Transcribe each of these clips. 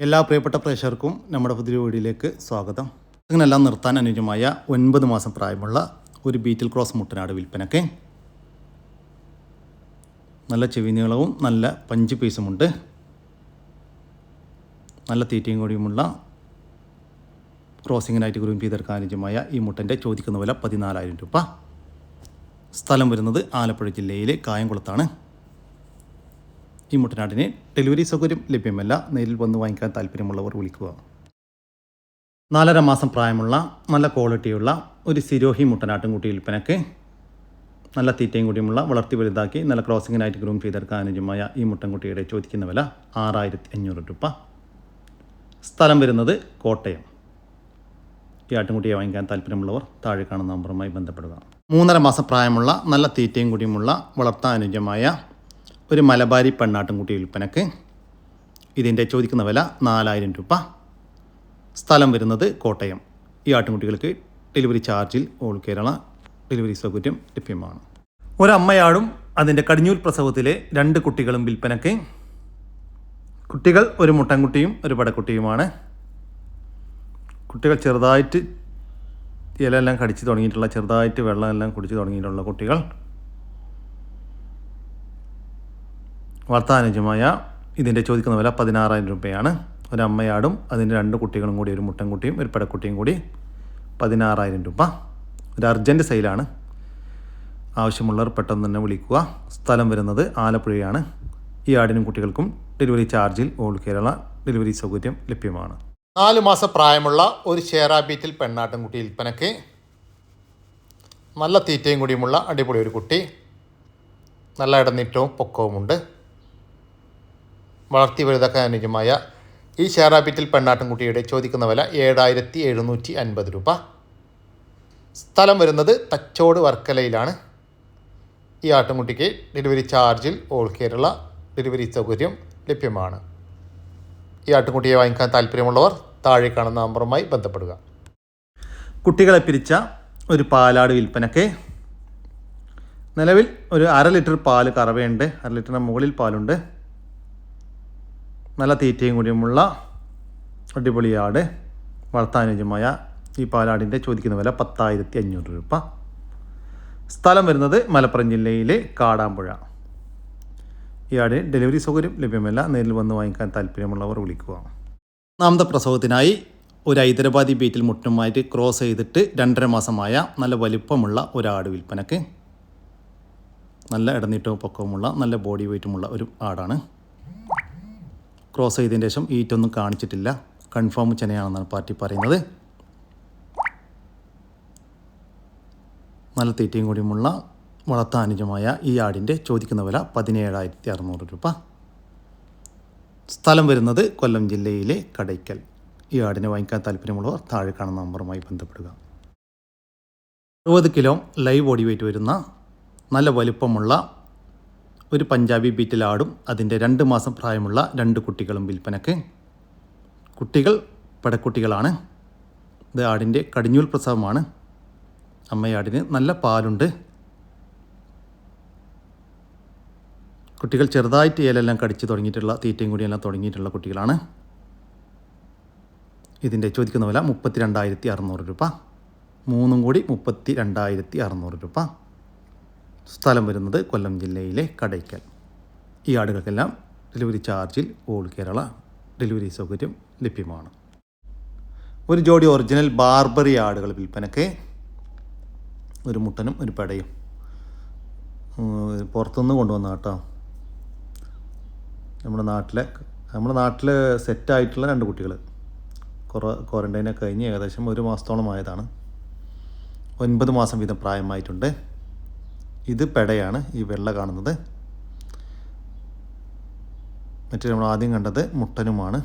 എല്ലാ പ്രിയപ്പെട്ട പ്രേക്ഷകർക്കും നമ്മുടെ പുതിയ വീഡിയോയിലേക്ക് സ്വാഗതം. ഇതിനെല്ലാം നിർത്താൻ അനുയോജ്യമായ 9 മാസം പ്രായമുള്ള ഒരു ബീറ്റിൽ ക്രോസ് മുട്ടനാട് വിൽപ്പനയ്ക്ക്. നല്ല ചെവി നീളവും നല്ല പഞ്ച് പീസുമുണ്ട്. നല്ല തീറ്റയും കൂടിയുമുള്ള ക്രോസിങ്ങിനായിട്ട് ഗ്രൂം ചെയ്തെടുക്കാൻ അനുയോജ്യമായ ഈ മുട്ടൻ്റെ ചോദിക്കുന്ന വില 14,000 രൂപ. സ്ഥലം വരുന്നത് ആലപ്പുഴ ജില്ലയിലെ കായംകുളത്താണ്. ഈ മുട്ടനാടിന് ഡെലിവറി സൗകര്യം ലഭ്യമല്ല. നേരിൽ വന്ന് വാങ്ങിക്കാൻ താല്പര്യമുള്ളവർ വിളിക്കുക. 4.5 മാസം പ്രായമുള്ള നല്ല ക്വാളിറ്റിയുള്ള ഒരു സിരോഹി മുട്ടനാട്ടുംകുട്ടി വിൽപ്പനയ്ക്ക്. നല്ല തീറ്റയും കൂടിയുമുള്ള വളർത്തി വലുതാക്കി നല്ല ക്രോസിങ്ങിനായിട്ട് ഗ്രൂം ചെയ്തെടുക്കാൻ അനുയോജ്യമായ ഈ മുട്ടൻകുട്ടിയുടെ ചോദിക്കുന്ന വില 6,500 രൂപ. സ്ഥലം വരുന്നത് കോട്ടയം. ഈ ആട്ടുംകുട്ടിയെ വാങ്ങിക്കാൻ താല്പര്യമുള്ളവർ താഴെ കാണുന്ന നമ്പറുമായി ബന്ധപ്പെടുക. 3.5 മാസം പ്രായമുള്ള നല്ല തീറ്റയും കൂടിയുമുള്ള വളർത്താൻ അനുയോജ്യമായ ഒരു മലബാരി പെണ്ണാട്ടുംകുട്ടി വിൽപ്പനയ്ക്ക്. ഇതിൻ്റെ ചോദിക്കുന്ന വില 4,000 രൂപ. സ്ഥലം വരുന്നത് കോട്ടയം. ഈ ആട്ടുംകുട്ടികൾക്ക് ഡെലിവറി ചാർജിൽ ഓൾ കേരള ഡെലിവറി സൗകര്യം ലഭ്യമാണ്. ഒരമ്മയാടും അതിൻ്റെ കടിഞ്ഞൂൽ പ്രസവത്തിലെ 2 കുട്ടികളും വിൽപ്പനയ്ക്ക്. കുട്ടികൾ ഒരു മുട്ടൻകുട്ടിയും ഒരു പടക്കുട്ടിയുമാണ്. കുട്ടികൾ ചെറുതായിട്ട് ഇലയെല്ലാം കടിച്ച് തുടങ്ങിയിട്ടുള്ള, ചെറുതായിട്ട് വെള്ളമെല്ലാം കുടിച്ച് തുടങ്ങിയിട്ടുള്ള കുട്ടികൾ. വളർത്താനുജമായ ഇതിൻ്റെ ചോദിക്കുന്ന വില 16,000 രൂപയാണ്. ഒരമ്മയാടും അതിൻ്റെ 2 കുട്ടികളും കൂടി, ഒരു മുട്ടൻകുട്ടിയും ഒരു പടക്കുട്ടിയും കൂടി 16,000 രൂപ. ഒരു അർജൻറ്റ് സെയിലാണ്. ആവശ്യമുള്ളവർ പെട്ടെന്ന് തന്നെ വിളിക്കുക. സ്ഥലം വരുന്നത് ആലപ്പുഴയാണ്. ഈ ആടിനും കുട്ടികൾക്കും ഡെലിവറി ചാർജിൽ ഓൾ കേരള ഡെലിവറി സൗകര്യം ലഭ്യമാണ്. 4 മാസം പ്രായമുള്ള ഒരു ഷേറാ ബീറ്റിൽ പെണ്ണാട്ടുംകുട്ടി വിൽപ്പനയ്ക്ക്. നല്ല തീറ്റയും കൂടിയുമുള്ള അടിപൊളി ഒരു കുട്ടി. നല്ല ഇടനീറ്റവും പൊക്കവുമുണ്ട്. വളർത്തി വലുതാക്കാൻ അനുയോജ്യമായ ഈ ഷേറാ ബീറ്റിൽ പെണ്ണാട്ടുംകുട്ടിയുടെ ചോദിക്കുന്ന വില 7,750 രൂപ. സ്ഥലം വരുന്നത് തച്ചോട് വർക്കലയിലാണ്. ഈ ആട്ടുംകുട്ടിക്ക് ഡെലിവറി ചാർജിൽ ഓൾ കേരള ഡെലിവറി സൗകര്യം ലഭ്യമാണ്. ഈ ആട്ടുംകുട്ടിയെ വാങ്ങിക്കാൻ താല്പര്യമുള്ളവർ താഴെ കാണുന്ന നമ്പറുമായി ബന്ധപ്പെടുക. കുട്ടികളെ പിരിച്ച ഒരു പാലാട് വിൽപ്പനയ്ക്ക്. നിലവിൽ ഒരു 1/2 ലിറ്റർ പാല് കറവയുണ്ട്. 1/2 ലിറ്ററിന് മുകളിൽ പാലുണ്ട്. നല്ല തീറ്റയും കൂടിയുമുള്ള അടിപൊളി ആട്. വളർത്താനുയോജ്യമായ ഈ പാലാടിൻ്റെ ചോദിക്കുന്ന വില 10,500 രൂപ. സ്ഥലം വരുന്നത് മലപ്പുറം ജില്ലയിലെ കാടാമ്പുഴ. ഈ ആട് ഡെലിവറി സൗകര്യം ലഭ്യമല്ല. നേരിൽ വന്ന് വാങ്ങിക്കാൻ താല്പര്യമുള്ളവർ വിളിക്കുക. 4ാമത്തെ പ്രസവത്തിനായി ഒരു ഹൈദരാബാദി ബീറ്റിൽ മുട്ടുമായിട്ട് ക്രോസ് ചെയ്തിട്ട് 2.5 മാസമായ നല്ല വലിപ്പമുള്ള ഒരാട് വിൽപ്പനയ്ക്ക്. നല്ല ഇടനീട്ടവും പൊക്കവുമുള്ള നല്ല ബോഡി വെയ്റ്റുമുള്ള ഒരു ആടാണ്. ക്രോസ് ചെയ്തതിന് ശേഷം ഈറ്റൊന്നും കാണിച്ചിട്ടില്ല. കൺഫേം ചെനയാണെന്നാണ് പാർട്ടി പറയുന്നത്. നല്ല തീറ്റയും കൂടിയുമുള്ള വളർത്താനുജമായ ഈ ആടിൻ്റെ ചോദിക്കുന്ന വില 17,600 രൂപ. സ്ഥലം വരുന്നത് കൊല്ലം ജില്ലയിലെ കടയ്ക്കൽ. ഈ ആടിനെ വാങ്ങിക്കാൻ താല്പര്യമുള്ളവർ താഴെ കാണുന്ന നമ്പറുമായി ബന്ധപ്പെടുക. 60 കിലോ ലൈവ് ബോഡി വെയ്റ്റ് വരുന്ന നല്ല വലുപ്പമുള്ള ഒരു പഞ്ചാബി ബീറ്റിൽ ആടും അതിൻ്റെ 2 മാസം പ്രായമുള്ള 2 കുട്ടികളും വിൽപ്പനയ്ക്ക്. കുട്ടികൾ പടക്കുട്ടികളാണ്. ഇത് ആടിൻ്റെ കടിഞ്ഞൂൽ പ്രസവമാണ്. അമ്മയാടിന് നല്ല പാലുണ്ട്. കുട്ടികൾ ചെറുതായിട്ട് ഇലയെല്ലാം കടിച്ച് തുടങ്ങിയിട്ടുള്ള, തീറ്റയും കൂടിയെല്ലാം തുടങ്ങിയിട്ടുള്ള കുട്ടികളാണ്. ഇതിൻ്റെ ചോദിക്കുന്ന വില 32,600 രൂപ. 3 കൂടി 32,600 രൂപ. സ്ഥലം വരുന്നത് കൊല്ലം ജില്ലയിലെ കടയ്ക്കൽ. ഈ ആടുകൾക്കെല്ലാം ഡെലിവറി ചാർജിൽ ഓൾ കേരള ഡെലിവറി സൗകര്യം ലഭ്യമാണ്. ഒരു ജോഡി ഒറിജിനൽ ബാർബറി ആടുകൾ വിൽപ്പനയ്ക്ക്. ഒരു മുട്ടനും ഒരു പെടയും. പുറത്തുനിന്ന് കൊണ്ടുവന്ന കേട്ടോ. നമ്മുടെ നാട്ടിലെ സെറ്റായിട്ടുള്ള 2 കുട്ടികൾ. ക്വാറൻറ്റൈനൊക്കെ കഴിഞ്ഞ് ഏകദേശം 1 മാസത്തോളം ആയതാണ്. 9 മാസം വീതം പ്രായമായിട്ടുണ്ട്. ഇത് പെടയാണ്, ഈ വെള്ള കാണുന്നത്. മറ്റേ നമ്മൾ ആദ്യം കണ്ടത് മുട്ടനുമാണ്.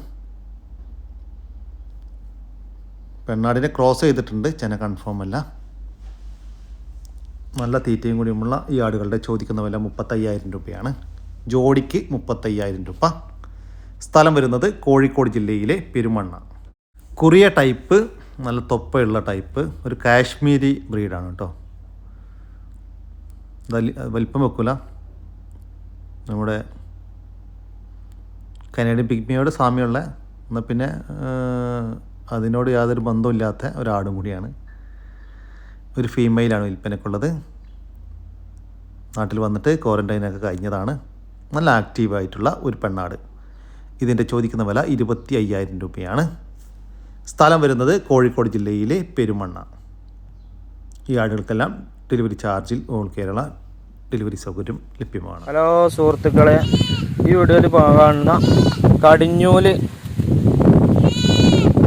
പെണ്ണാടിനെ ക്രോസ് ചെയ്തിട്ടുണ്ട്. ചെന കൺഫേം അല്ല. നല്ല തീറ്റയും കൂടിയുമുള്ള ഈ ആടുകളുടെ ചോദിക്കുന്ന വില 35,000 രൂപയാണ്. ജോഡിക്ക് 35,000 രൂപ. സ്ഥലം വരുന്നത് കോഴിക്കോട് ജില്ലയിലെ പെരുമണ്ണ. കുറിയ ടൈപ്പ്, നല്ല തൊപ്പയുള്ള ടൈപ്പ്, ഒരു കാശ്മീരി ബ്രീഡാണ് കേട്ടോ. വലിപ്പം വെക്കില്ല. നമ്മുടെ കനേഡിയൻ പിഗ്മിയോട് സാമ്യമുള്ള എന്നാൽ പിന്നെ അതിനോട് യാതൊരു ബന്ധമില്ലാത്ത ഒരാടും കൂടിയാണ്. ഒരു ഫീമെയിലാണ് വിൽപ്പനക്കുള്ളത്. നാട്ടിൽ വന്നിട്ട് ക്വാറൻറ്റൈനൊക്കെ കഴിഞ്ഞതാണ്. നല്ല ആക്റ്റീവായിട്ടുള്ള ഒരു പെണ്ണാട്. ഇതിൻ്റെ ചോദിക്കുന്ന വില 25,000 രൂപയാണ്. സ്ഥലം വരുന്നത് കോഴിക്കോട് ജില്ലയിലെ പെരുമണ്ണ. ഈ ആടുകൾക്കെല്ലാം ഡെലിവറി ചാർജിൽ ഓൾ കേരള ഡെലിവറി സൗകര്യം ലഭ്യമാണ്. ഹലോ സുഹൃത്തുക്കളെ, ഈ വീഡിയോയിൽ കാണുന്ന കടിഞ്ഞൂല്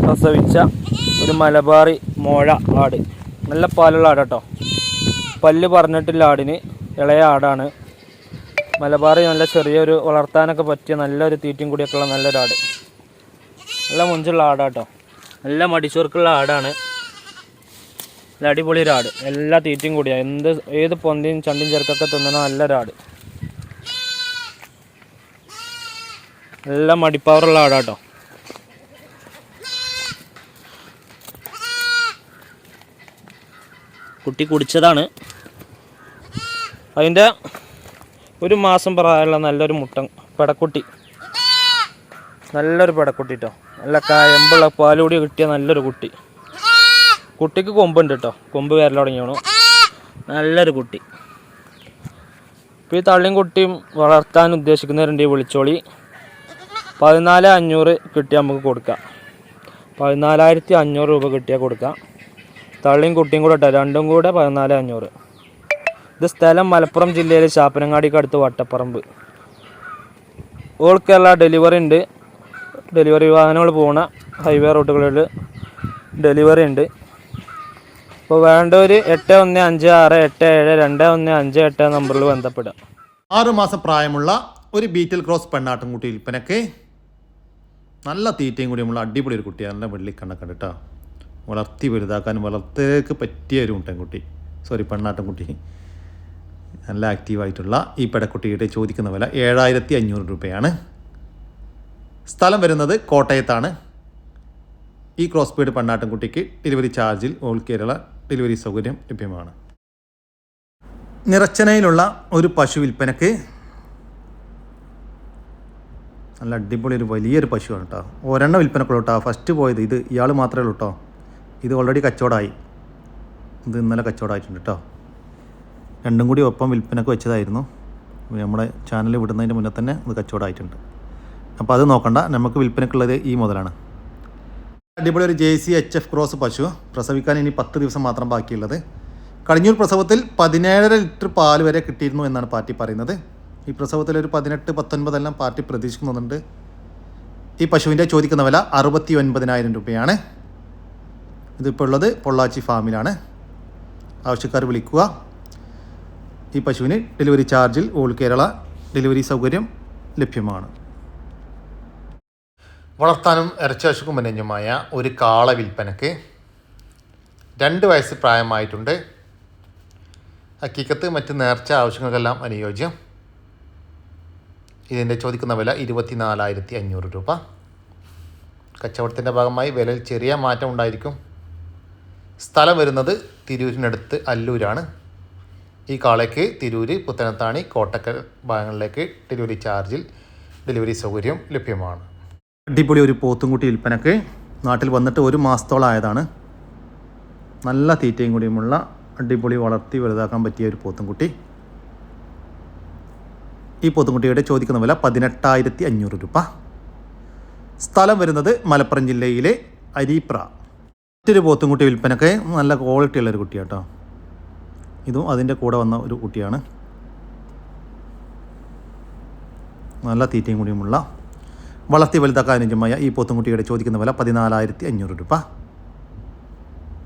പ്രസവിച്ച ഒരു മലബാറി മോഴ ആട്. നല്ല പാലുള്ള ആടാട്ടോ. പല്ല് പറഞ്ഞിട്ടുള്ള ആടിന് ഇളയ ആടാണ്. മലബാറി നല്ല ചെറിയൊരു വളർത്താനൊക്കെ പറ്റിയ നല്ലൊരു തീറ്റയും കൂടിയൊക്കെ ഉള്ള നല്ലൊരാട്. നല്ല മുഞ്ചുള്ള ആടാട്ടോ. നല്ല മടിച്ചോർക്കുള്ള ആടാണ്. നല്ല അടിപൊളി ഒരാട്. എല്ലാ തീറ്റയും കൂടിയാണ്. ഏത് പൊന്തിയും ചണ്ടിയും ചെറുക്കൊക്കെ തിന്നുന്ന നല്ലൊരാട്. നല്ല മടിപ്പവറുള്ള ആടാട്ടോ. കുട്ടി കുടിച്ചതാണ്. അതിൻ്റെ 1 മാസം പ്രായമുള്ള നല്ലൊരു പെടക്കുട്ടി. നല്ലൊരു പെടക്കുട്ടി കേട്ടോ. നല്ല കയമ്പുള്ള പാലുകൂടി കിട്ടിയ നല്ലൊരു കുട്ടി. കുട്ടിക്ക് കൊമ്പുണ്ട് കേട്ടോ. കൊമ്പ് വരൽ തുടങ്ങിയാണ്. നല്ലൊരു കുട്ടി. ഇപ്പോൾ ഈ തള്ളിയും കുട്ടിയും വളർത്താൻ ഉദ്ദേശിക്കുന്നവരുണ്ട്, വിളിച്ചോളി. 14,500 കിട്ടിയാൽ നമുക്ക് കൊടുക്കാം. 14,500 രൂപ കിട്ടിയാൽ കൊടുക്കാം. തള്ളിയും കുട്ടിയും കൂടെ ഇട്ടാൽ രണ്ടും കൂടെ 14,500. ഇത് സ്ഥലം മലപ്പുറം ജില്ലയിലെ ശാപ്പനങ്ങാടിക്ക് അടുത്ത് വട്ടപ്പറമ്പ്. ഓൾ കേരള ഡെലിവറി ഉണ്ട്. ഡെലിവറി വാഹനങ്ങൾ പോകുന്ന ഹൈവേ റൂട്ടുകളിൽ ഡെലിവറി ഉണ്ട്. അപ്പോൾ വേണ്ടവർ 8156872158 നമ്പറിൽ ബന്ധപ്പെടുക. 6 മാസം പ്രായമുള്ള ഒരു ബീറ്റൽ ക്രോസ് പെണ്ണാട്ടുംകുട്ടി വിൽപ്പനക്ക്. നല്ല തീറ്റയും കൂടിയുമുള്ള അടിപൊളി ഒരു കുട്ടിയാണ്. നല്ല വെള്ളിക്കണ്ണൊക്കെ ഉണ്ട് കേട്ടോ. വളർത്തി വലുതാക്കാനും വളർത്തേക്ക് പറ്റിയ ഒരു പെണ്ണാട്ടുംകുട്ടി. നല്ല ആക്റ്റീവായിട്ടുള്ള ഈ പെടക്കുട്ടിയുടെ ചോദിക്കുന്ന വില 7,500 രൂപയാണ്. സ്ഥലം വരുന്നത് കോട്ടയത്താണ്. ഈ ക്രോസ് ബീഡ് പെണ്ണാട്ടുംകുട്ടിക്ക് ഡെലിവറി ചാർജിൽ ഓൾ കേരള ഡെലിവറി സൗകര്യം ലഭ്യമാണ്. നിറച്ചനയിലുള്ള ഒരു പശു വിൽപ്പനക്ക്. നല്ല അടിപൊളി ഒരു വലിയൊരു പശുവാണ് കേട്ടോ. ഒരെണ്ണം വിൽപ്പനക്കുള്ളൂ കേട്ടോ. ഫസ്റ്റ് പോയത് ഇത് ഇയാൾ മാത്രമേ ഉള്ളൂ കേട്ടോ. ഇത് ഓൾറെഡി കച്ചവടമായി. ഇത് ഇന്നലെ കച്ചവടമായിട്ടുണ്ട് കേട്ടോ. രണ്ടും കൂടി ഒപ്പം വിൽപ്പനക്ക് വെച്ചതായിരുന്നു. നമ്മുടെ ചാനൽ വിടുന്നതിന് മുന്നേ തന്നെ അത് കച്ചവടമായിട്ടുണ്ട്. അപ്പോൾ അത് നോക്കണ്ട. നമുക്ക് വിൽപ്പനക്കുള്ളത് ഈ മുതലാണ്. അടിപൊളി ഒരു JC HF ക്രോസ് പശു. പ്രസവിക്കാൻ ഇനി 10 ദിവസം മാത്രം ബാക്കിയുള്ളത്. കടിഞ്ഞൂൽ പ്രസവത്തിൽ 17.5 ലിറ്റർ പാൽ വരെ കിട്ടിയിരുന്നു എന്നാണ് പാർട്ടി പറയുന്നത്. ഈ പ്രസവത്തിൽ ഒരു 18-19 എല്ലാം പാർട്ടി പ്രതീക്ഷിക്കുന്നുണ്ട്. ഈ പശുവിൻ്റെ ചോദിക്കുന്ന വില 69,000 രൂപയാണ്. ഇതിപ്പോൾ ഉള്ളത് പൊള്ളാച്ചി ഫാമിലാണ്. ആവശ്യക്കാർ വിളിക്കുക. ഈ പശുവിന് ഡെലിവറി ചാർജിൽ ഓൾ കേരള ഡെലിവറി സൗകര്യം ലഭ്യമാണ്. വളർത്താനും ഇറച്ചിയാവശ്യക്കും അനുയോജ്യമായ ഒരു കാള വിൽപ്പനക്ക്. 2 വയസ്സ് പ്രായമായിട്ടുണ്ട്. ഹക്കീക്കത്ത് മറ്റ് നേർച്ച ആവശ്യങ്ങൾക്കെല്ലാം അനുയോജ്യം. ഇതിൻ്റെ ചോദിക്കുന്ന വില 24,500 രൂപ. കച്ചവടത്തിൻ്റെ ഭാഗമായി വിലയിൽ ചെറിയ മാറ്റം ഉണ്ടായിരിക്കും. സ്ഥലം വരുന്നത് തിരൂരിനടുത്ത് അല്ലൂരാണ്. ഈ കാളയ്ക്ക് തിരൂർ, പുത്തനത്താണി, കോട്ടക്കൽ ഭാഗങ്ങളിലേക്ക് ഡെലിവറി ചാർജിൽ ഡെലിവറി സൗകര്യം ലഭ്യമാണ്. അടിപൊളി ഒരു പോത്തുംകുട്ടി വിൽപ്പനക്ക്. നാട്ടിൽ വന്നിട്ട് 1 മാസത്തോളം ആയതാണ്. നല്ല തീറ്റയും കൂടിയുമുള്ള അടിപൊളി വളർത്തി വലുതാക്കാൻ പറ്റിയ ഒരു പോത്തുംകുട്ടി. ഈ പോത്തുംകുട്ടിയുടെ ചോദിക്കുന്ന വില 18,500 രൂപ. സ്ഥലം വരുന്നത് മലപ്പുറം ജില്ലയിലെ അരീപ്ര. മറ്റൊരു പോത്തുംകുട്ടി വിൽപ്പനക്ക്. നല്ല ക്വാളിറ്റി ഉള്ളൊരു കുട്ടിയാട്ടോ. ഇതും അതിൻ്റെ കൂടെ വന്ന ഒരു കുട്ടിയാണ്. നല്ല തീറ്റയും കൂടിയുമുള്ള വളർത്തി വലുതാക്കാൻ അനുയോജ്യമായ ഈ പോത്തുംകുട്ടിയുടെ ചോദിക്കുന്ന വില 14,500 രൂപ.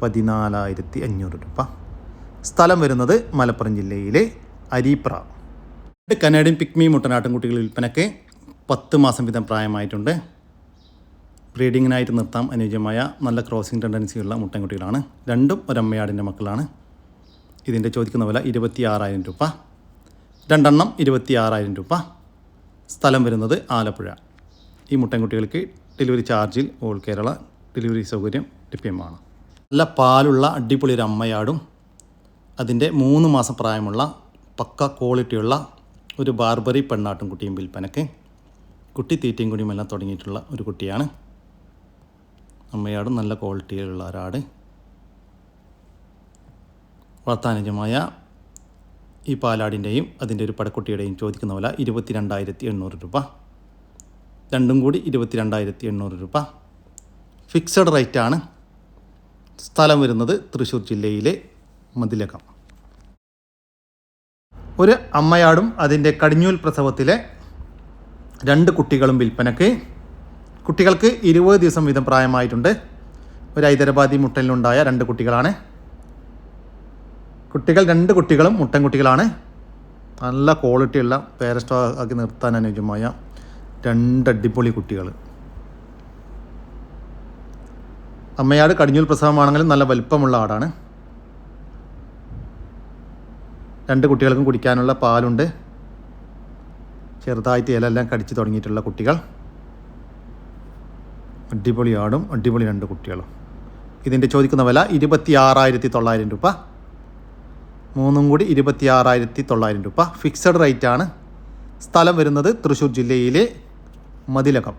14,500 രൂപ. സ്ഥലം വരുന്നത് മലപ്പുറം ജില്ലയിലെ അരീപ്ര. കനേഡിയൻ പിക്മി മുട്ടനാട്ടുംകുട്ടികൾ വിൽപ്പനക്ക്. 10 മാസം വീതം പ്രായമായിട്ടുണ്ട്. ബ്രീഡിങ്ങിനായിട്ട് നിർത്താൻ അനുയോജ്യമായ നല്ല ക്രോസിംഗ് ടെൻഡൻസിയുള്ള മുട്ടൻകുട്ടികളാണ്. രണ്ടും ഒരമ്മയാടിൻ്റെ മക്കളാണ്. ഇതിൻ്റെ ചോദിക്കുന്ന വില 26,000 രൂപ. 2 എണ്ണം 26,000 രൂപ. സ്ഥലം വരുന്നത് ആലപ്പുഴ. ഈ മുട്ടൻകുട്ടികൾക്ക് ഡെലിവറി ചാർജിൽ ഓൾ കേരള ഡെലിവറി സൗകര്യം ലഭ്യമാണ്. നല്ല പാലുള്ള അടിപൊളി ഒരു അമ്മയാടും അതിൻ്റെ 3 മാസം പ്രായമുള്ള പക്ക ക്വാളിറ്റിയുള്ള ഒരു ബാർബറി പെണ്ണാട്ടും കുട്ടിയും വിൽപ്പനക്ക്. കുട്ടി തീറ്റയും കൂടിയുമെല്ലാം തുടങ്ങിയിട്ടുള്ള ഒരു കുട്ടിയാണ്. അമ്മയാടും നല്ല ക്വാളിറ്റിയിലുള്ള ഒരാട്. വളർത്താനുജമായ ഈ പാലാടിൻ്റെയും അതിൻ്റെ ഒരു പടക്കുട്ടിയുടെയും ചോദിക്കുന്ന വില 22,800 രൂപ. രണ്ടും കൂടി 22,800 രൂപ. ഫിക്സഡ് റേറ്റാണ്. സ്ഥലം വരുന്നത് തൃശ്ശൂർ ജില്ലയിലെ മതിലകം. ഒരു അമ്മയാടും അതിൻ്റെ കടിഞ്ഞൂൽ പ്രസവത്തിലെ 2 കുട്ടികളും വിൽപ്പനക്ക്. കുട്ടികൾക്ക് 20 ദിവസം വീതം പ്രായമായിട്ടുണ്ട്. ഒരു ഹൈദരാബാദി മുട്ടലിലുണ്ടായ 2 കുട്ടികളാണ്. കുട്ടികൾ 2 കുട്ടികളും മുട്ടൻകുട്ടികളാണ്. നല്ല ക്വാളിറ്റിയുള്ള പേരസ്റ്റോ ആക്കി നിർത്താൻ അനുയോജ്യമായ 2 അടിപൊളി കുട്ടികൾ. അമ്മയാട് കടിഞ്ഞൂൽ പ്രസവമാണെങ്കിലും നല്ല വലിപ്പമുള്ള ആടാണ്. 2 കുട്ടികൾക്കും കുടിക്കാനുള്ള പാലുണ്ട്. ചെറുതായിട്ട് ഇലയെല്ലാം കടിച്ച് തുടങ്ങിയിട്ടുള്ള കുട്ടികൾ. അടിപൊളി ആടും അടിപൊളി 2 കുട്ടികളും. ഇതിൻ്റെ ചോദിക്കുന്ന വില 26,900 രൂപ. മൂന്നും കൂടി 26,900 രൂപ. ഫിക്സഡ് റേറ്റാണ്. സ്ഥലം വരുന്നത് തൃശ്ശൂർ ജില്ലയിലെ മതിലകം.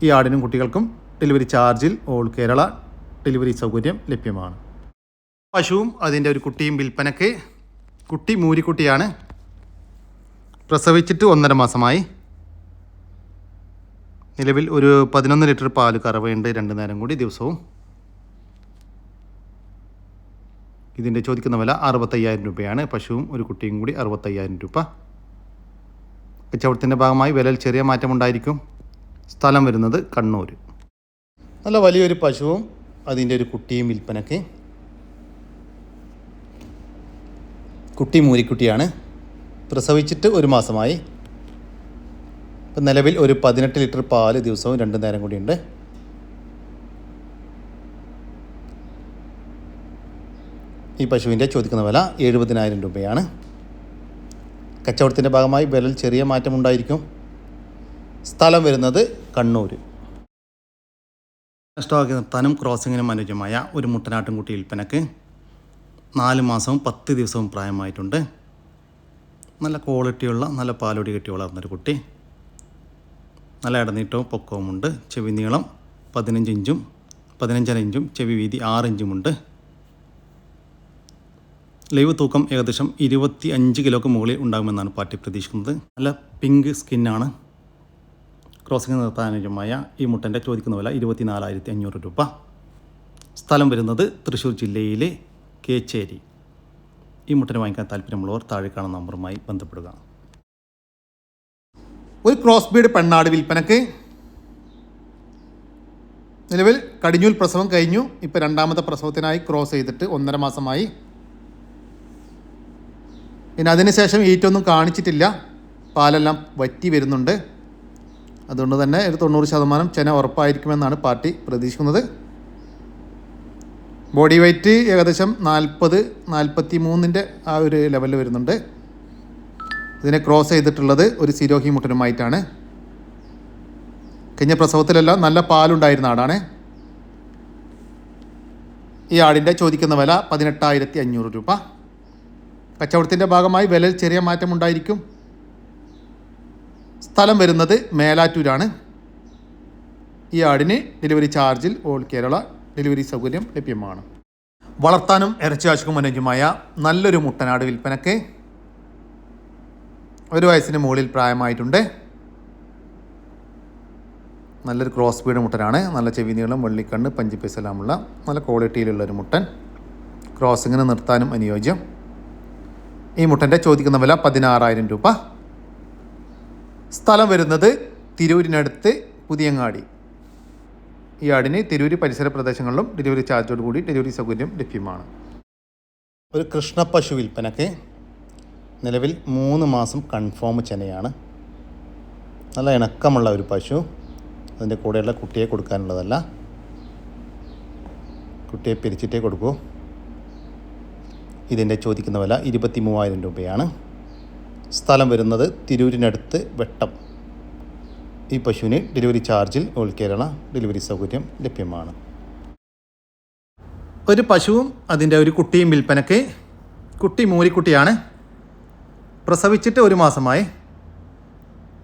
ഈ ആടിനും കുട്ടികൾക്കും ഡെലിവറി ചാർജിൽ ഓൾ കേരള ഡെലിവറി സൗകര്യം ലഭ്യമാണ്. പശുവും അതിൻ്റെ ഒരു കുട്ടിയും വിൽപ്പനക്ക്. കുട്ടി മൂരിക്കുട്ടിയാണ്. പ്രസവിച്ചിട്ട് 1.5 മാസമായി. നിലവിൽ ഒരു 11 ലിറ്റർ പാല് കറവയുണ്ട് 2 നേരം കൂടി ദിവസവും. ഇതിൻ്റെ ചോദിക്കുന്ന വില 65,000 രൂപയാണ്. പശുവും ഒരു കുട്ടിയും കൂടി 65,000 രൂപ. കച്ചവടത്തിൻ്റെ ഭാഗമായി വിലയിൽ ചെറിയ മാറ്റമുണ്ടായിരിക്കും. സ്ഥലം വരുന്നത് കണ്ണൂർ. നല്ല വലിയൊരു പശുവും അതിൻ്റെ ഒരു കുട്ടിയും വിൽപ്പനക്ക്. കുട്ടി മൂരിക്കുട്ടിയാണ്. പ്രസവിച്ചിട്ട് 1 മാസമായി. ഇപ്പം നിലവിൽ ഒരു 18 ലിറ്റർ പാല് ദിവസവും 2 നേരം കൂടിയുണ്ട്. ഈ പശുവിൻ്റെ ചോദിക്കുന്ന വില 70,000 രൂപയാണ്. കച്ചവടത്തിൻ്റെ ഭാഗമായി വിലയിൽ ചെറിയ മാറ്റമുണ്ടായിരിക്കും. സ്ഥലം വരുന്നത് കണ്ണൂർ. സ്റ്റോക്ക് നിർത്താനും ക്രോസിങ്ങിനും അനുയോജ്യമായ ഒരു മുട്ടനാട്ടുംകുട്ടി വിൽപ്പനക്ക്. 4 മാസവും 10 ദിവസവും പ്രായമായിട്ടുണ്ട്. നല്ല ക്വാളിറ്റിയുള്ള നല്ല പാലൊടി കെട്ടി വളർന്നൊരു കുട്ടി. നല്ല ഇടനീട്ടവും പൊക്കവുമുണ്ട്. ചെവി നീളം 15 ഇഞ്ചും 15.5 ഇഞ്ചും ചെവി വീതി 6 ഇഞ്ചുമുണ്ട്. ലൈവ് തൂക്കം ഏകദേശം 25 കിലോക്ക് മുകളിൽ ഉണ്ടാകുമെന്നാണ് പാർട്ടി പ്രതീക്ഷിക്കുന്നത്. നല്ല പിങ്ക് സ്കിന്നാണ്. ക്രോസിംഗ് നിർത്താൻ അനുയോജ്യമായ ഈ മുട്ടൻ്റെ ചോദിക്കുന്ന വില 24,500 രൂപ. സ്ഥലം വരുന്നത് തൃശ്ശൂർ ജില്ലയിലെ കേച്ചേരി. ഈ മുട്ടനെ വാങ്ങിക്കാൻ താല്പര്യമുള്ളവർ താഴെ കാണുന്ന നമ്പറുമായി ബന്ധപ്പെടുക. ഒരു ക്രോസ് ബീഡ് പെണ്ണാട് വിൽപ്പനക്ക്. നിലവിൽ കടിഞ്ഞൂൽ പ്രസവം കഴിഞ്ഞു. ഇപ്പോൾ 2ാമത്തെ പ്രസവത്തിനായി ക്രോസ് ചെയ്തിട്ട് 1.5 മാസമായി. പിന്നെ അതിനുശേഷം ഈറ്റൊന്നും കാണിച്ചിട്ടില്ല. പാലെല്ലാം വറ്റി വരുന്നുണ്ട്. അതുകൊണ്ട് തന്നെ ഒരു 90% ചെന ഉറപ്പായിരിക്കുമെന്നാണ് പാർട്ടി പ്രതീക്ഷിക്കുന്നത്. ബോഡി വെയ്റ്റ് ഏകദേശം 40-43 ആ ഒരു ലെവലിൽ വരുന്നുണ്ട്. ഇതിനെ ക്രോസ് ചെയ്തിട്ടുള്ളത് ഒരു സിരോഹി മുട്ടനുമായിട്ടാണ്. കഴിഞ്ഞ പ്രസവത്തിലെല്ലാം നല്ല പാലുണ്ടായിരുന്ന ആടാണ്. ഈ ആടിൻ്റെ ചോദിക്കുന്ന വില 18,500 രൂപ. കച്ചവടത്തിൻ്റെ ഭാഗമായി വിലയിൽ ചെറിയ മാറ്റമുണ്ടായിരിക്കും. സ്ഥലം വരുന്നത് മേലാറ്റൂരാണ്. ഈ ആടിന് ഡെലിവറി ചാർജിൽ ഓൾ കേരള ഡെലിവറി സൗകര്യം ലഭ്യമാണ്. വളർത്താനും ഇറച്ചി ആവശ്യക്കും അനുയോജ്യമായ നല്ലൊരു മുട്ടനാട് വിൽപ്പനക്ക്. 1 വയസ്സിന് മുകളിൽ പ്രായമായിട്ടുണ്ട്. നല്ലൊരു ക്രോസ് ബീഡ് മുട്ടനാണ്. നല്ല ചെവി നീളം, വെള്ളിക്കണ്ണ്, പഞ്ചിപ്പീസെല്ലാമുള്ള നല്ല ക്വാളിറ്റിയിലുള്ളൊരു മുട്ടൻ. ക്രോസിങ്ങിന് നിർത്താനും അനുയോജ്യം. ഈ മുട്ടൻ്റെ ചോദിക്കുന്ന വില 16,000 രൂപ. സ്ഥലം വരുന്നത് തിരൂരിനടുത്ത് പുതിയങ്ങാടി. ഈ ആടിന് തിരൂർ പരിസര പ്രദേശങ്ങളിലും ഡെലിവറി ചാർജോട് കൂടി ഡെലിവറി സൗകര്യം ലഭ്യമാണ്. ഒരു കൃഷ്ണപ്പശു വിൽപ്പനക്ക്. നിലവിൽ 3 മാസം കൺഫേം ചെനയാണ്. നല്ല ഇണക്കമുള്ള ഒരു പശു. അതിൻ്റെ കൂടെയുള്ള കുട്ടിയെ കൊടുക്കാനുള്ളതല്ല. കുട്ടിയെ പിരിച്ചിട്ടേ കൊടുക്കൂ. ഇതിൻ്റെ ചോദിക്കുന്ന വില 23,000 രൂപയാണ്. സ്ഥലം വരുന്നത് തിരൂരിനടുത്ത് വെട്ടം. ഈ പശുവിന് ഡെലിവറി ചാർജിൽ ഓൾ കേരള ഡെലിവറി സൗകര്യം ലഭ്യമാണ്. ഒരു പശുവും അതിൻ്റെ ഒരു കുട്ടിയും വിൽപ്പനക്ക്. കുട്ടി മൂരിക്കുട്ടിയാണ്. പ്രസവിച്ചിട്ട് 1 മാസമായി.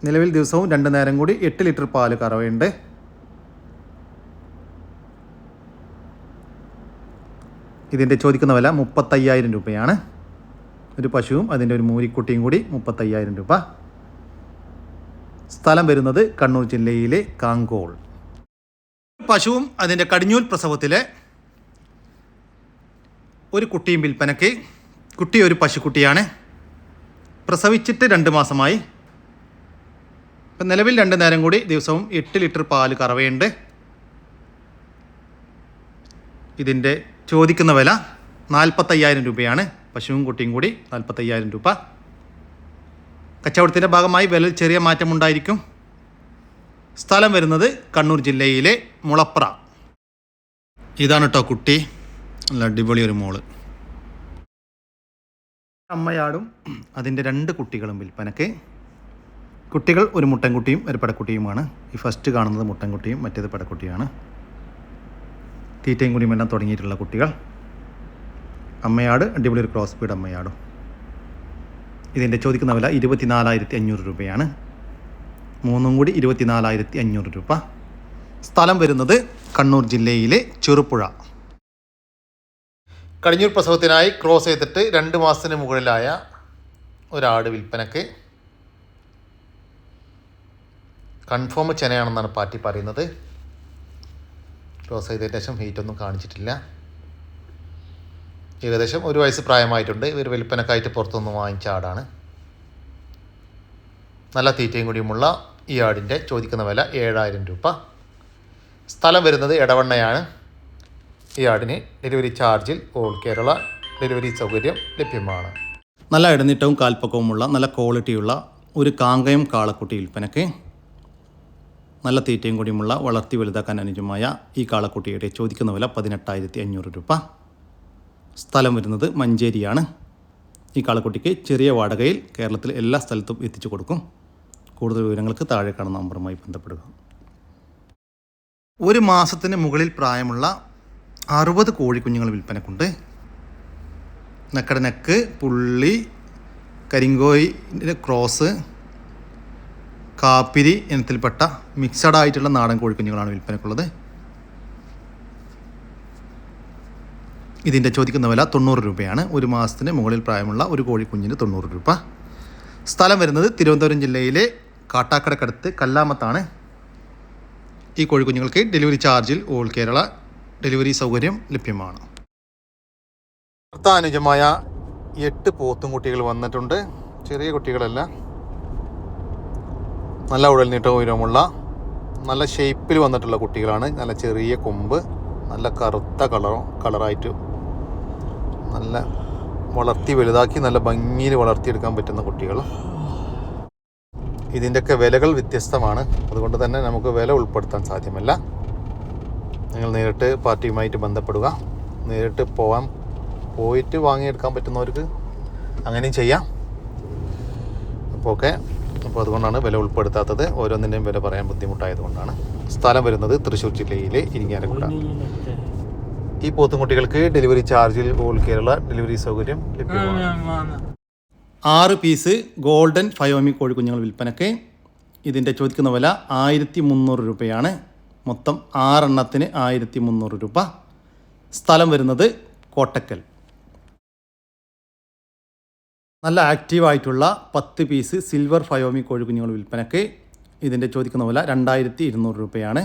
നിലവിൽ ദിവസവും 2 നേരം കൂടി 8 ലിറ്റർ പാല് കറവയുണ്ട്. ഇതിൻ്റെ ചോദിക്കുന്ന വില 35,000 രൂപയാണ്. ഒരു പശുവും അതിൻ്റെ ഒരു മൂരിക്കുട്ടിയും കൂടി 35,000 രൂപ. സ്ഥലം വരുന്നത് കണ്ണൂർ ജില്ലയിലെ കാങ്കോൾ. പശുവും അതിൻ്റെ കടിഞ്ഞൂൽ പ്രസവത്തിലെ ഒരു കുട്ടിയും വിൽപ്പനയ്ക്ക്. കുട്ടി ഒരു പശുക്കുട്ടിയാണ്. പ്രസവിച്ചിട്ട് 2 മാസമായി. ഇപ്പം നിലവിൽ 2 നേരം കൂടി ദിവസവും 8 ലിറ്റർ പാല് കറവയുണ്ട്. ഇതിൻ്റെ ചോദിക്കുന്ന വില 45,000 രൂപയാണ്. പശുവും കുട്ടിയും കൂടി 45,000 രൂപ. കച്ചവടത്തിൻ്റെ ഭാഗമായി വില ചെറിയ മാറ്റമുണ്ടായിരിക്കും. സ്ഥലം വരുന്നത് കണ്ണൂർ ജില്ലയിലെ മുളപ്ര. ഇതാണ് കേട്ടോ കുട്ടി. നല്ല അടിപൊളി ഒരു മോള്. അമ്മയാടും അതിൻ്റെ 2 കുട്ടികളും വിൽപ്പനയ്ക്ക്. കുട്ടികൾ ഒരു മുട്ടൻകുട്ടിയും ഒരു പെടക്കുട്ടിയുമാണ്. ഈ ഫസ്റ്റ് കാണുന്നത് മുട്ടൻകുട്ടിയും മറ്റേത് പെടക്കുട്ടിയാണ്. തീറ്റയും കൂടിയും എല്ലാം തുടങ്ങിയിട്ടുള്ള കുട്ടികൾ. അമ്മയാട് അടിപൊളി ഒരു ക്രോസ് ബീഡ് അമ്മയാടും. ഇതിൻ്റെ ചോദിക്കുന്ന വില 24,500 രൂപയാണ്. മൂന്നും കൂടി 24,500 രൂപ. സ്ഥലം വരുന്നത് കണ്ണൂർ ജില്ലയിലെ ചെറുപുഴ. കടിഞ്ഞൂർ പ്രസവത്തിനായി ക്രോസ് ചെയ്തിട്ട് 2 മാസത്തിന് മുകളിലായ ഒരാട് വിൽപ്പനയ്ക്ക്. കൺഫേം ചെനയാണെന്നാണ് പാർട്ടി പറയുന്നത്. ക്രോസ് ചെയ്തതിന് ശേഷം ഹീറ്റൊന്നും കാണിച്ചിട്ടില്ല. ഏകദേശം 1 വയസ്സ് പ്രായമായിട്ടുണ്ട്. ഇവർ വിൽപ്പനക്കായിട്ട് പുറത്തുനിന്ന് വാങ്ങിച്ച ആടാണ്. നല്ല തീറ്റയും കൂടിയുമുള്ള ഈ ആടിൻ്റെ ചോദിക്കുന്ന വില 7,000 രൂപ. സ്ഥലം വരുന്നത് എടവണ്ണയാണ്. ഈ ആടിന് ഡെലിവറി ചാർജിൽ ഓൾ കേരള ഡെലിവറി സൗകര്യം ലഭ്യമാണ്. നല്ല ഇടനീട്ടവും കാൽപ്പക്കവുമുള്ള നല്ല ക്വാളിറ്റിയുള്ള ഒരു കാങ്കയം കാളക്കുട്ടി വിൽപ്പനയ്ക്ക്. നല്ല തീറ്റയും കൂടിയുമുള്ള വളർത്തി വലുതാക്കാൻ അനുയോജ്യമായ ഈ കാളക്കുട്ടിയുടെ ചോദിക്കുന്ന വില 18,500 രൂപ. സ്ഥലം വരുന്നത് മഞ്ചേരിയാണ്. ഈ കാളക്കുട്ടിക്ക് ചെറിയ വാടകയിൽ കേരളത്തിലെ എല്ലാ സ്ഥലത്തും എത്തിച്ചു കൊടുക്കും. കൂടുതൽ വിവരങ്ങൾക്ക് താഴെ കാണുന്ന നമ്പറുമായി ബന്ധപ്പെടുക. 1 മാസത്തിന് മുകളിൽ പ്രായമുള്ള 60 കോഴിക്കുഞ്ഞുങ്ങൾ വിൽപ്പനക്കുണ്ട്. നെക്കട നെക്ക്, പുള്ളി, കരിങ്കോയിൻ്റെ ക്രോസ്, കാപ്പിരി ഇനത്തിൽപ്പെട്ട മിക്സഡ് ആയിട്ടുള്ള നാടൻ കോഴിക്കുഞ്ഞുങ്ങളാണ് വിൽപ്പനക്കുള്ളത്. ഇതിൻ്റെ ചോദിക്കുന്ന വില 90 രൂപയാണ്. 1 മാസത്തിന് മുകളിൽ പ്രായമുള്ള ഒരു കോഴിക്കുഞ്ഞിന് 90 രൂപ. സ്ഥലം വരുന്നത് തിരുവനന്തപുരം ജില്ലയിലെ കാട്ടാക്കടക്കടുത്ത് കല്ലാമത്താണ്. ഈ കോഴിക്കുഞ്ഞുങ്ങൾക്ക് ഡെലിവറി ചാർജിൽ ഓൾ കേരള ഡെലിവറി സൗകര്യം ലഭ്യമാണ്. അനുജമായ 8 പോത്തും കുട്ടികൾ വന്നിട്ടുണ്ട്. ചെറിയ കുട്ടികളല്ല, നല്ല ഉടൽനീട്ടവും ഉയരമുള്ള നല്ല ഷേപ്പിൽ വന്നിട്ടുള്ള കുട്ടികളാണ്. നല്ല ചെറിയ കൊമ്പ്, നല്ല കറുത്ത കളറായിട്ട് നല്ല വളർത്തി വലുതാക്കി നല്ല ഭംഗിയിൽ വളർത്തിയെടുക്കാൻ പറ്റുന്ന കുട്ടികൾ. ഇതിൻ്റെയൊക്കെ വിലകൾ വ്യത്യസ്തമാണ്. അതുകൊണ്ട് തന്നെ നമുക്ക് വില ഉൾപ്പെടുത്താൻ സാധ്യമല്ല. നിങ്ങൾ നേരിട്ട് പാർട്ടിയുമായിട്ട് ബന്ധപ്പെടുക. നേരിട്ട് പോയിട്ട് വാങ്ങിയെടുക്കാൻ പറ്റുന്നവർക്ക് അങ്ങനെയും ചെയ്യാം. അപ്പോൾ അതുകൊണ്ടാണ് വില ഉൾപ്പെടുത്താത്തത്. ഓരോന്നിൻ്റെയും വില പറയാൻ ബുദ്ധിമുട്ടായതുകൊണ്ടാണ്. സ്ഥലം വരുന്നത് തൃശ്ശൂർ ജില്ലയിലെ ഇരിങ്ങാലക്കുട. ഈ പോത്തുംകുട്ടികൾക്ക് ഡെലിവറി ചാർജിൽ ഓൾ കേരള ഡെലിവറി സൗകര്യം ലഭ്യമാണ്. 6 പീസ് ഗോൾഡൻ ഫയോമി കോഴിക്കുഞ്ഞുങ്ങൾ വിൽപ്പനയ്ക്ക്. ഇതിൻ്റെ ചോദിക്കുന്ന വില 1,300 രൂപയാണ്. മൊത്തം 6 എണ്ണത്തിന് 1,300 രൂപ. സ്ഥലം വരുന്നത് കോട്ടക്കൽ. നല്ല ആക്റ്റീവായിട്ടുള്ള 10 പീസ് സിൽവർ ഫയോമി കോഴിക്കുഞ്ഞുങ്ങൾ വിൽപ്പനയ്ക്ക്. ഇതിൻ്റെ ചോദിക്കുന്ന വില 2,200 രൂപയാണ്.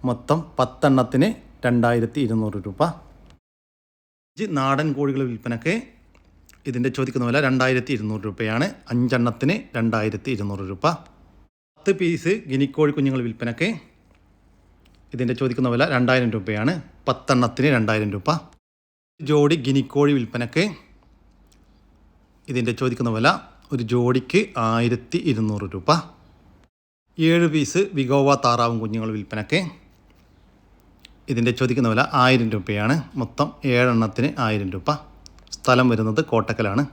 മൊത്തം 10 എണ്ണത്തിന് 2,200 രൂപ. 5 നാടൻ കോഴികൾ വിൽപ്പനയ്ക്ക്. ഇതിൻ്റെ ചോദിക്കുന്ന വില 2,200 രൂപയാണ്. 5 എണ്ണത്തിന് 2,200 രൂപ. 10 പീസ് ഗിനിക്കോഴി കുഞ്ഞുങ്ങൾ വിൽപ്പനയ്ക്ക്. ഇതിൻ്റെ ചോദിക്കുന്ന വില 2,000 രൂപയാണ്. 10 എണ്ണത്തിന് 2,000 രൂപ. ജോഡി ഗിനിക്കോഴി വിൽപ്പനയ്ക്ക്. ഇതിൻ്റെ ചോദിക്കുന്ന വില ഒരു ജോഡിക്ക് 1,200 രൂപ. 7 പീസ് വിഗോവ താറാവും കുഞ്ഞുങ്ങൾ വിൽപ്പനയ്ക്ക്. ഇതിൻ്റെ ചോദിക്കുന്ന വില 1,000 രൂപയാണ്. മൊത്തം 7 എണ്ണത്തിന് 1,000 രൂപ. സ്ഥലം വരുന്നത് കോട്ടക്കലാണ്.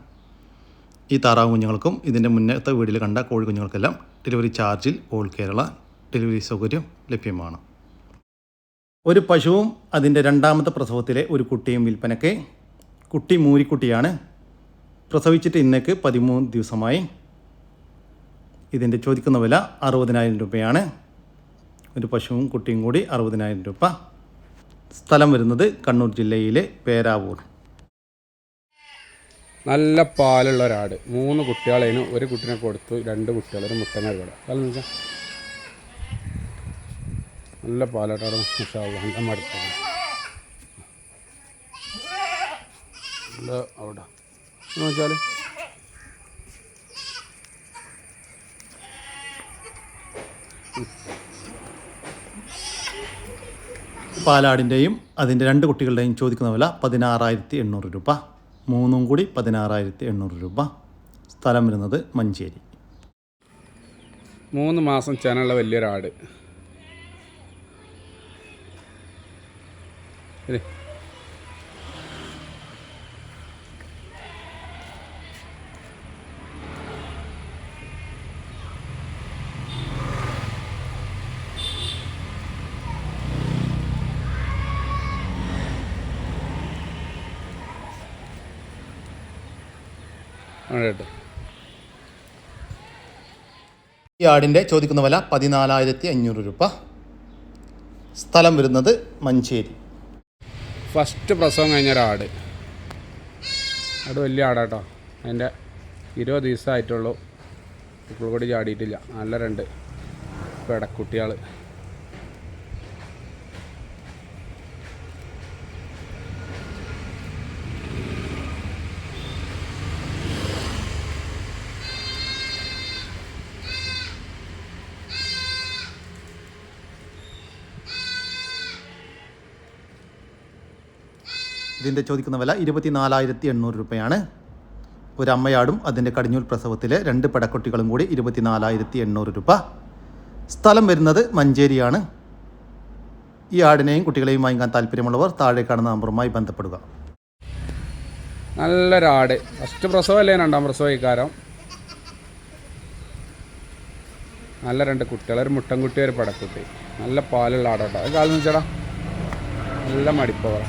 ഈ താറാവ് കുഞ്ഞുങ്ങൾക്കും ഇതിൻ്റെ മുന്നത്തെ വീട്ടിൽ കണ്ട കോഴി കുഞ്ഞുങ്ങൾക്കെല്ലാം ഡെലിവറി ചാർജിൽ ഓൾ കേരള ഡെലിവറി സൗകര്യം ലഭ്യമാണ്. ഒരു പശുവും അതിൻ്റെ 2ാമത്തെ പ്രസവത്തിലെ ഒരു കുട്ടിയും വിൽപ്പനയ്ക്ക്. കുട്ടി മൂരിക്കുട്ടിയാണ്. പ്രസവിച്ചിട്ട് ഇന്നേക്ക് 13 ദിവസമായി. ഇതിൻ്റെ ചോദിക്കുന്ന വില 60,000 രൂപയാണ്. ഒരു പശുവും കുട്ടിയും കൂടി 60,000 രൂപ. സ്ഥലം വരുന്നത് കണ്ണൂർ ജില്ലയിലെ പേരാവൂർ. നല്ല പാലുള്ള ഒരാട്. 3 കുട്ടികളതിന് ഒരു കുട്ടിനെ കൊടുത്തു. 2 കുട്ടികൾ ഒരു മുട്ടനെ കൂടെ. അതെന്ന് വെച്ചാൽ നല്ല പാലോട്ടാണ്. നല്ല മടുത്തത് നല്ല അവിടെ എന്ന് വെച്ചാൽ പാലാടിൻ്റെയും അതിൻ്റെ 2 കുട്ടികളുടെയും ചോദിക്കുന്ന വില 16,800 രൂപ. 3 കൂടി 16,800 രൂപ. സ്ഥലം വരുന്നത് മഞ്ചേരി. 3 മാസം ചേനുള്ള വലിയൊരാട്. കേട്ടോ ഈ ആടിൻ്റെ ചോദിക്കുന്ന വില 14,500 രൂപ. സ്ഥലം വരുന്നത് മഞ്ചേരി. ഫസ്റ്റ് പ്രസവം കഴിഞ്ഞൊരാട്. ആട് വലിയ ആടാട്ടോ. അതിൻ്റെ 20 ദിവസമായിട്ടുള്ളൂ. ഇപ്പോൾ കൂടി ചാടിയിട്ടില്ല. നല്ല 2 പെടക്കുട്ടികൾ. ഇതിൻ്റെ ചോദിക്കുന്ന വില 24,800 രൂപയാണ്. ഒരു അമ്മയാടും അതിൻ്റെ കടിഞ്ഞൂൽ പ്രസവത്തിലെ 2 പെടക്കുട്ടികളും കൂടി 24,800 രൂപ. സ്ഥലം വരുന്നത് മഞ്ചേരിയാണ്. ഈ ആടിനെയും കുട്ടികളെയും വാങ്ങിക്കാൻ താല്പര്യമുള്ളവർ താഴെ കാണുന്ന നമ്പറുമായി ബന്ധപ്പെടുക. നല്ലൊരാട്. ഫസ്റ്റ് പ്രസവമല്ലേ 2ാം പ്രസവം ഇക്കാരം. നല്ല 2 കുട്ടികൾ, ഒരു മുട്ടൻകുട്ടി ഒരു പടക്കുട്ടി. നല്ല പാലുള്ള ആടാട്ടോ. അത് കാലം വെച്ചാടാ നല്ല മടിപ്പവറ.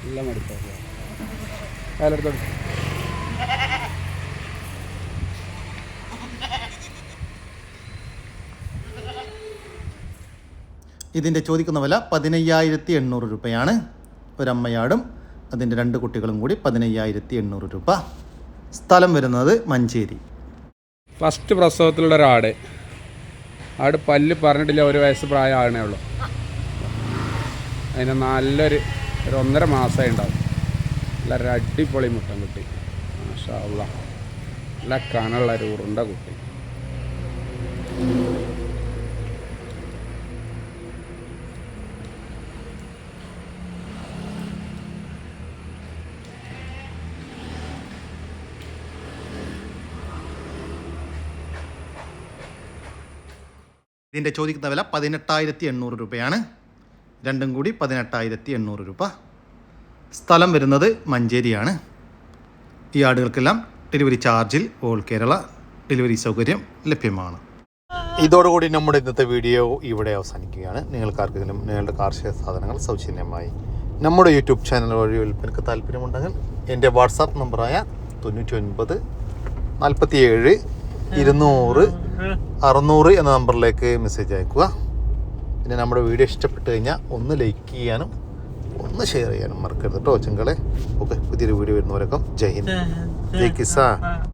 നല്ല മടിപ്പവറ. കാലെടുത്തോട്ട് ഇതിൻ്റെ ചോദിക്കുന്ന വില 15,800 രൂപയാണ്. ഒരമ്മയാടും അതിൻ്റെ 2 കുട്ടികളും കൂടി 15,800 രൂപ. സ്ഥലം വരുന്നത് മഞ്ചേരി. ഫസ്റ്റ് പ്രസവത്തിലുള്ള ഒരാട്. ആട് പല്ല് പറഞ്ഞിട്ടില്ല. 1 വയസ്സ് പ്രായം ആകണേ ഉള്ളൂ. അതിന് നല്ലൊരു 1.5 മാസമായി ഉണ്ടാവും. നല്ലൊരു അടിപൊളി മുട്ടൻകുട്ടി. മാഷാ അല്ലാഹ്. നല്ല കനുള്ള ഒരു ഉരുണ്ട കുട്ടി. ഇതിൻ്റെ ചോദിക്കുന്ന വില 18,800 രൂപയാണ്. 2 കൂടി 18,800 രൂപ. സ്ഥലം വരുന്നത് മഞ്ചേരിയാണ്. ഈ ആടുകൾക്കെല്ലാം ഡെലിവറി ചാർജിൽ ഓൾ കേരള ഡെലിവറി സൗകര്യം ലഭ്യമാണ്. ഇതോടുകൂടി നമ്മുടെ ഇന്നത്തെ വീഡിയോ ഇവിടെ അവസാനിക്കുകയാണ്. നിങ്ങൾക്കാർക്കെങ്കിലും നിങ്ങളുടെ കാർഷിക സാധനങ്ങൾ സൗജന്യമായി നമ്മുടെ യൂട്യൂബ് ചാനൽ വഴി വിൽപ്പനയ്ക്ക് താല്പര്യമുണ്ടെങ്കിൽ എൻ്റെ വാട്സാപ്പ് നമ്പറായ 99 47 200 600 എന്ന നമ്പറിലേക്ക് മെസ്സേജ് അയക്കുക. പിന്നെ നമ്മുടെ വീഡിയോ ഇഷ്ടപ്പെട്ട് കഴിഞ്ഞാൽ ഒന്ന് ലൈക്ക് ചെയ്യാനും ഒന്ന് ഷെയർ ചെയ്യാനും മറക്കരുത് കേട്ടോ ചെങ്കളെ. ഓക്കെ, പുതിയൊരു വീഡിയോ വരുന്നവരൊക്കെ ജയ് ഹിന്ദ്, ജയ് കിസാൻ.